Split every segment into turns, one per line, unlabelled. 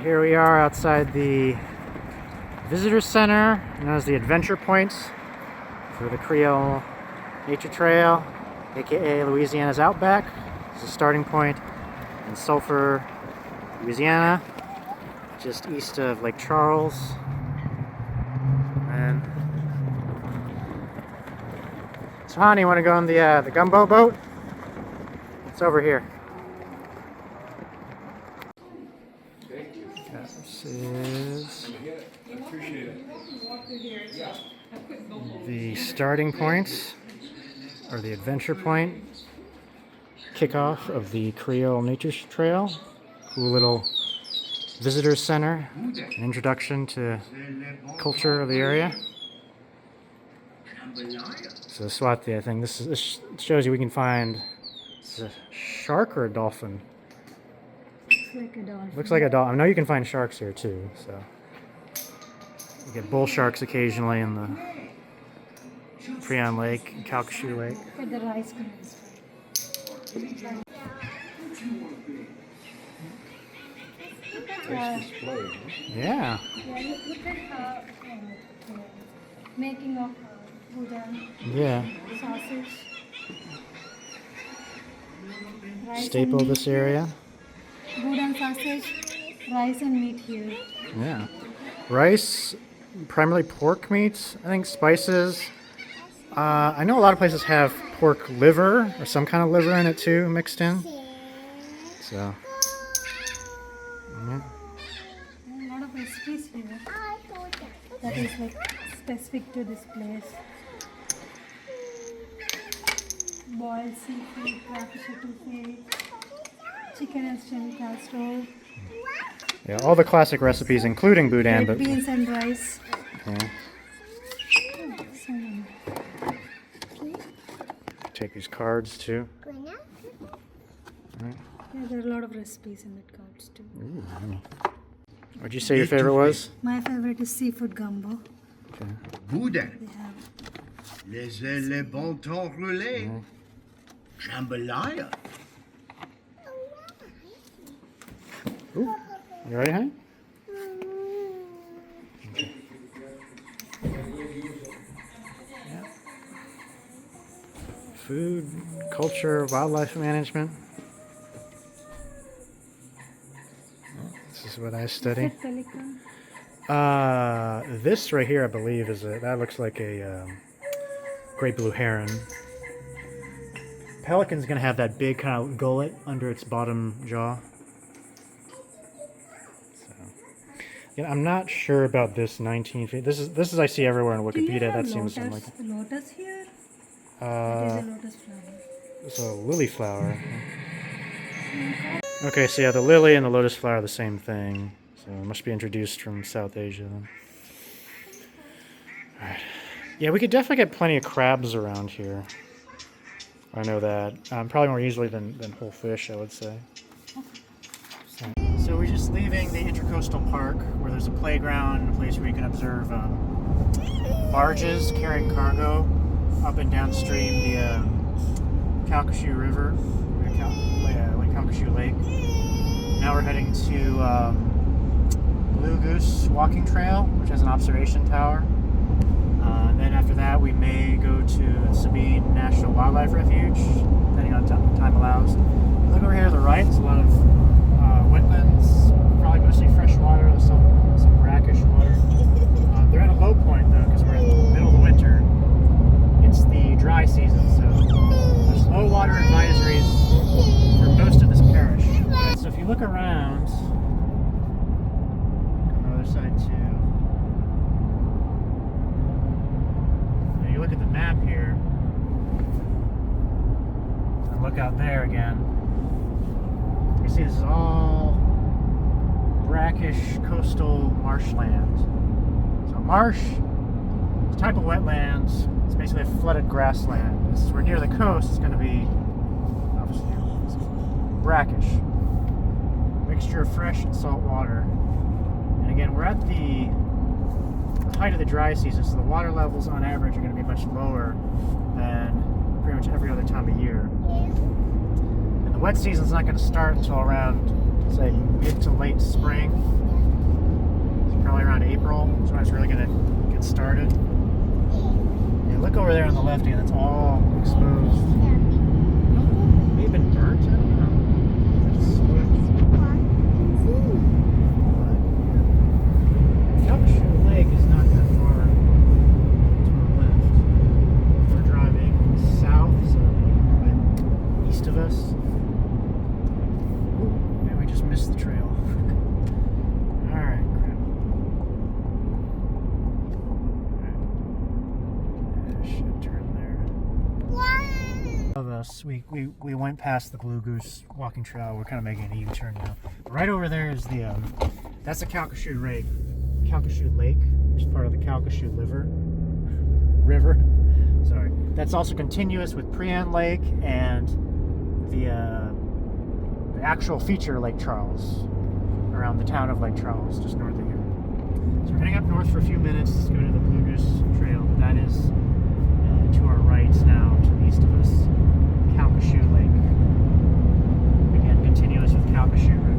here we are outside the visitor center, known as the Adventure Points for the Creole Nature Trail, aka Louisiana's Outback. This is a starting point in Sulphur, Louisiana, just east of Lake Charles. And so, honey, you want to go on the gumbo boat? It's over here. This is the starting point, or the adventure point, kickoff of the Creole Nature Trail. Cool little visitor center, an introduction to culture of the area. So Swati, I think this shows you we can find, is it a shark or a dolphin?
Looks like a dolphin.
Looks like a dolphin. I know you can find sharks here too, so you get bull sharks occasionally in the Creole Lake, Calcasieu Lake.
Look at the rice grains.
Yeah.
Yeah, look at making of boudin.
Yeah.
Sausage. Rice
Staple
and
this
meat.
area.
Boudin sausage, rice and meat here.
Yeah. Rice, primarily pork meats, I think spices. I know a lot of places have pork liver or some kind of liver in it too, mixed in. So, yeah.
A lot of recipes here. That is like specific to this place. Boiled seafood, crawfish etouffee, chicken and steamed casserole.
Yeah, all the classic recipes, including boudin.
Red
But
beans and rice.
yeah.
Some
Take these cards too. Right.
Yeah, there are a lot of recipes in that cards too.
Ooh, yummy. What'd you say your favorite was?
My favorite is seafood gumbo.
Okay.
Boudin,
They have
les bon temps roulés, jambalaya.
Ooh, you ready, honey? Okay. Yeah. Food, culture, wildlife management. This is what I study.
pelican.
This right here, I believe, that looks like a great blue heron. Pelican's gonna have that big kind of gullet under its bottom jaw. So, yeah, I'm not sure about this 19 feet. This is I see everywhere on
Do you
Wikipedia.
have
That seems something like
lotus here? It is a lotus flower.
it's a lily flower. Okay, so yeah, the lily and the lotus flower are the same thing. So it must be introduced from South Asia then. Alright. Yeah, we could definitely get plenty of crabs around here. I know that. Probably more easily than whole fish, I would say. So we're just leaving the Intercoastal Park, where there's a playground, a place where you can observe barges carrying cargo up and downstream the Calcasieu River, Lake Calcasieu Lake. Now we're heading to Blue Goose Walking Trail, which has an observation tower. And then after that, we may go to Sabine National Wildlife Refuge, depending on time allows. Look over here to the right, there's a lot of wetlands, probably mostly fresh water, there's some brackish water. They're at a low point though, because we're in the middle of the winter. It's the dry season, so there's low water advisories for most of this parish. So if you look around, on the other side too, and you look at the map here, and look out there again, you see this is all brackish coastal marshland. So marsh is a type of wetlands. It's basically a flooded grassland. This is where near the coast it's going to be obviously brackish. Mixture of fresh and salt water. And again, we're at the height of the dry season, so the water levels on average are going to be much lower than pretty much every other time of year. And the wet season's not going to start until around, say, mid to late spring. probably around April. So it's really gonna get started. Yeah, look over there on the left hand. It's all exposed. May have been burnt. I don't know. It's smooth. Calcasieu Lake is not that far to our left. We're driving south, so east of us. Ooh, and we just missed the trail. Alright, crap. Alright. Should turn there. Of us, we went past the Blue Goose walking trail. We're kind of making an U-turn now. Right over there is the that's the Calcasieu Lake. Calcasieu Lake, which is part of the Calcasieu River. Sorry. That's also continuous with Prien Lake and the actual feature Lake Charles, around the town of Lake Charles, just north of here. So we're heading up north for a few minutes to go to the Blue Goose Trail. That is to our right now, to the east of us, Calcasieu Lake. Again, continuous with Calcasieu River.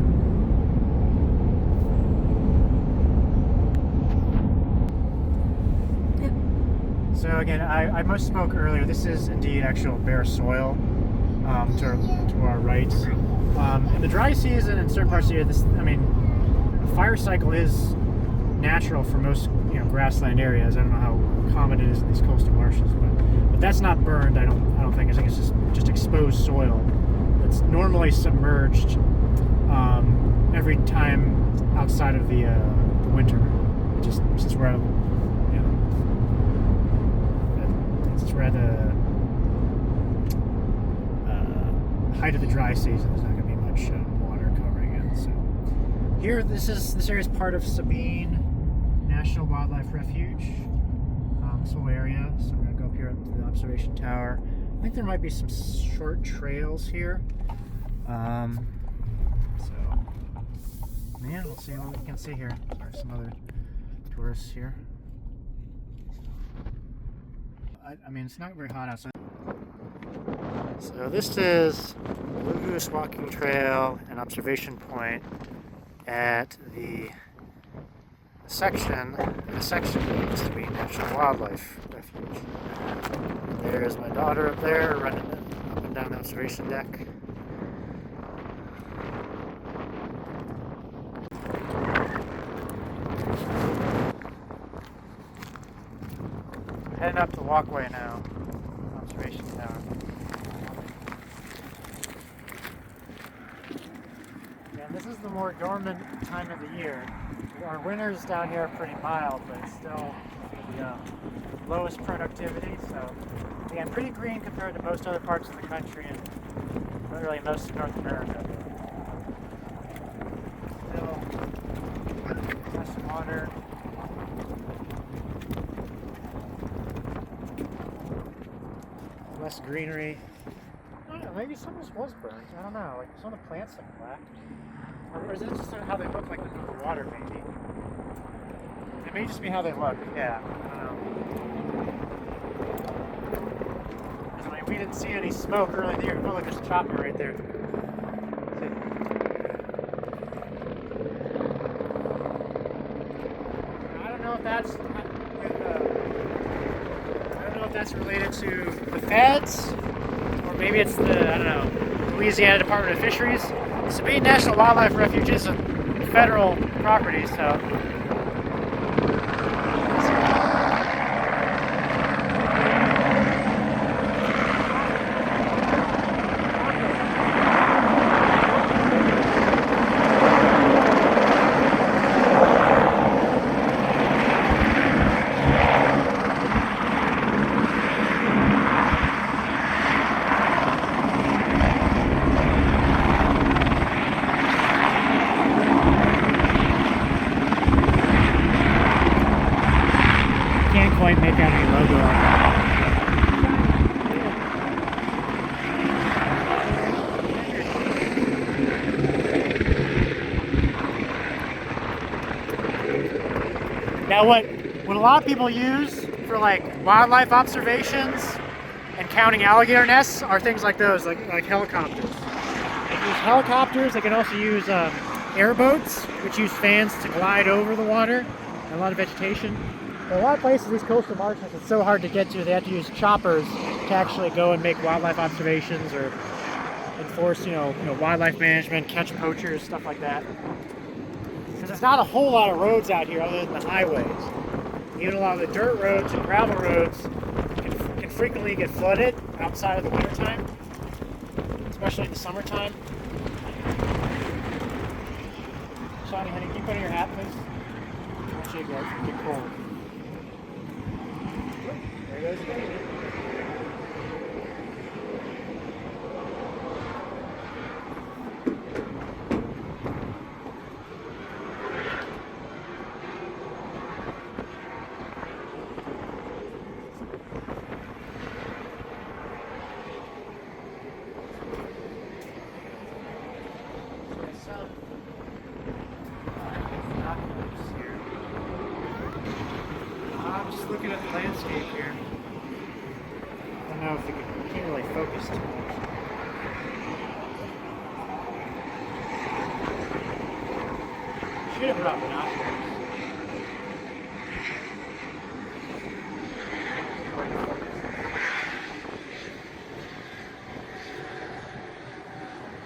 So again, I must spoke earlier. This is indeed actual bare soil to our right. In the dry season in certain parts of the year, the fire cycle is natural for most grassland areas. I don't know how common it is in these coastal marshes, but that's not burned. I don't think. I think it's just exposed soil that's normally submerged every time outside of the winter. Since we're at we're at the height of the dry season, there's not going to be much water covering it. So here, this area is part of Sabine National Wildlife Refuge. This whole area. So we're going to go up here up to the observation tower. I think there might be some short trails here. So yeah, we'll see what we can see here. There's some other tourists here. I mean, it's not very hot outside. So this is Blue Goose Walking Trail and observation point at the section of the Sabine National Wildlife Refuge. And there's my daughter up there running up and down the observation deck. Heading up the walkway now, observation tower. And this is the more dormant time of the year. Our winters down here are pretty mild, but it's still the lowest productivity. So again, pretty green compared to most other parts of the country and literally most of North America. Still fresh water. Less greenery. I don't know, maybe some of this was burnt. I don't know. Like some of the plants look black. Or is that just how they look like under the water, maybe? It may just be how they look. Yeah. I don't know. I mean, we didn't see any smoke early there. Oh, look, there's a chopper right there. I don't know if that's. I don't know if that's related to the feds, or maybe it's the, I don't know, Louisiana Department of Fisheries. Sabine National Wildlife Refuge is a federal property, so. Quite make out any logo on it. Now what a lot of people use for like wildlife observations and counting alligator nests are things like those, like helicopters. They use helicopters. They can also use airboats, which use fans to glide over the water. and a lot of vegetation. But a lot of places, these coastal marshes, it's so hard to get to. They have to use choppers to actually go and make wildlife observations or enforce, wildlife management, catch poachers, stuff like that. Because there's not a whole lot of roads out here other than the highways. Even a lot of the dirt roads and gravel roads can frequently get flooded outside of the wintertime, especially in the summertime. Shani, honey, can you put on your hat, please? I want you to get cold. There goes the baby. I'm just looking at the landscape here. I don't know if you can't really focus too much. Should have brought binoculars.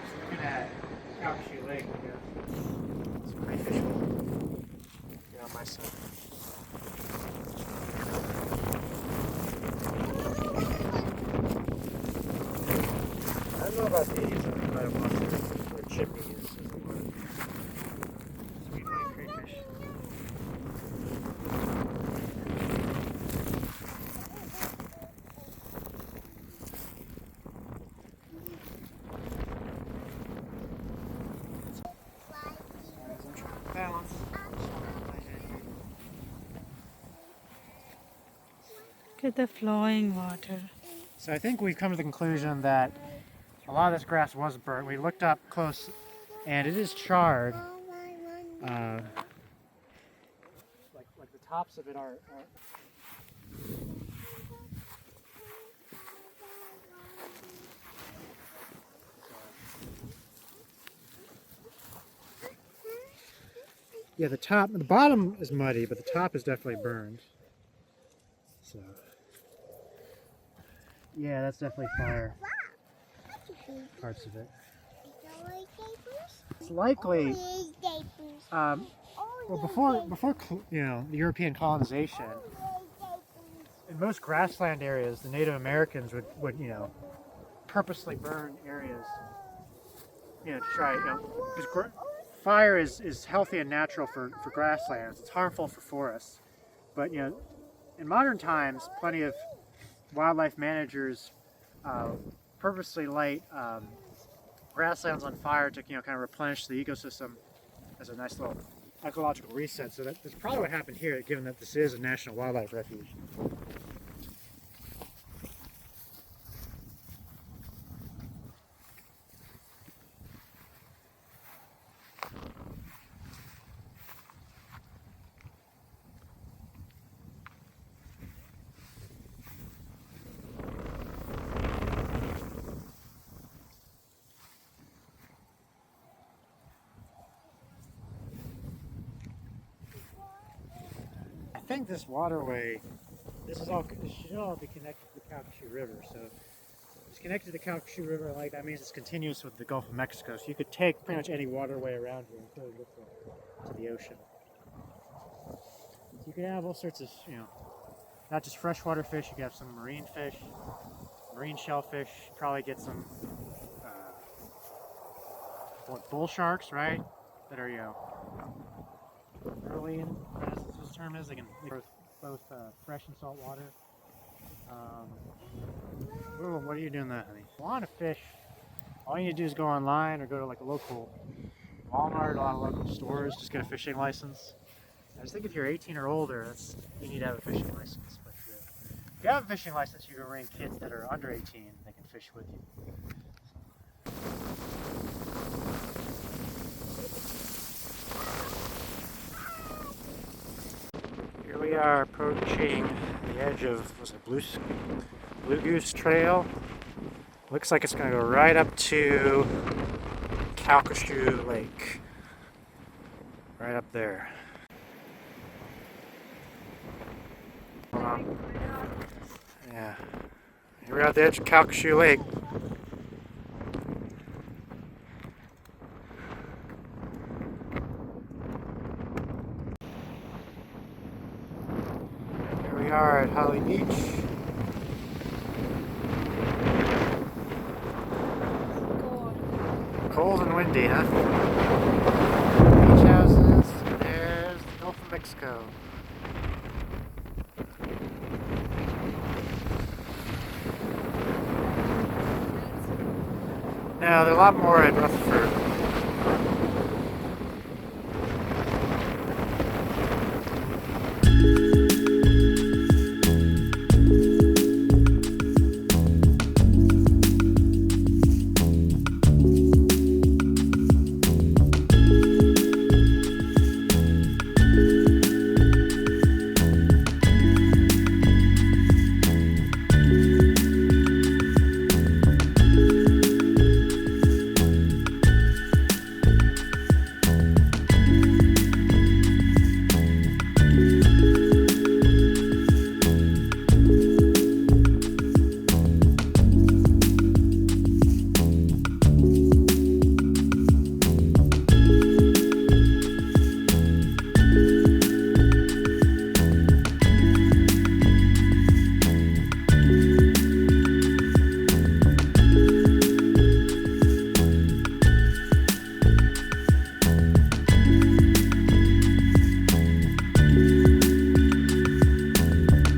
Just looking at Calcasieu Lake, I guess. It's pretty visual. Get on my side. I don't know about these. I don't want to. Or chippies is the word. Sweet white crayfish. I'm trying to balance.
Look at the flowing water.
So I think we've come to the conclusion that a lot of this grass was burnt. We looked up close, and it is charred. Like the tops of it are. Yeah, the bottom is muddy, but the top is definitely burned. So, yeah, that's definitely fire. Parts of it. It's likely. Well, before the European colonization, in most grassland areas, the Native Americans would purposely burn areas, to try, because fire is healthy and natural for grasslands. It's harmful for forests, but in modern times, plenty of wildlife managers purposely light grasslands on fire to kind of replenish the ecosystem as a nice little ecological reset. So that's probably what happened here, given that this is a national wildlife refuge. I think this waterway, this should all be connected to the Calcasieu River. So it's connected to the Calcasieu River, like that means it's continuous with the Gulf of Mexico. So you could take pretty much any waterway around here until you get to the ocean. You could have all sorts of, not just freshwater fish. You could have some marine fish, marine shellfish. Probably get some bull sharks, right? That are early in this term is. They can live both fresh and salt water. Ooh, what are you doing that, honey? A lot of fish. All you need to do is go online or go to like a local Walmart, a lot of local stores, just get a fishing license. I just think if you're 18 or older, you need to have a fishing license. But if you have a fishing license, you can bring kids that are under 18. They can fish with you. Here we are approaching the edge of Blue Goose Trail. Looks like it's going to go right up to Calcasieu Lake. Right up there. Yeah. We're at the edge of Calcasieu Lake. Here we are at Holly Beach. Cold and windy, huh? Beach houses. There's the Gulf of Mexico. Now, there are a lot more at Rutherford.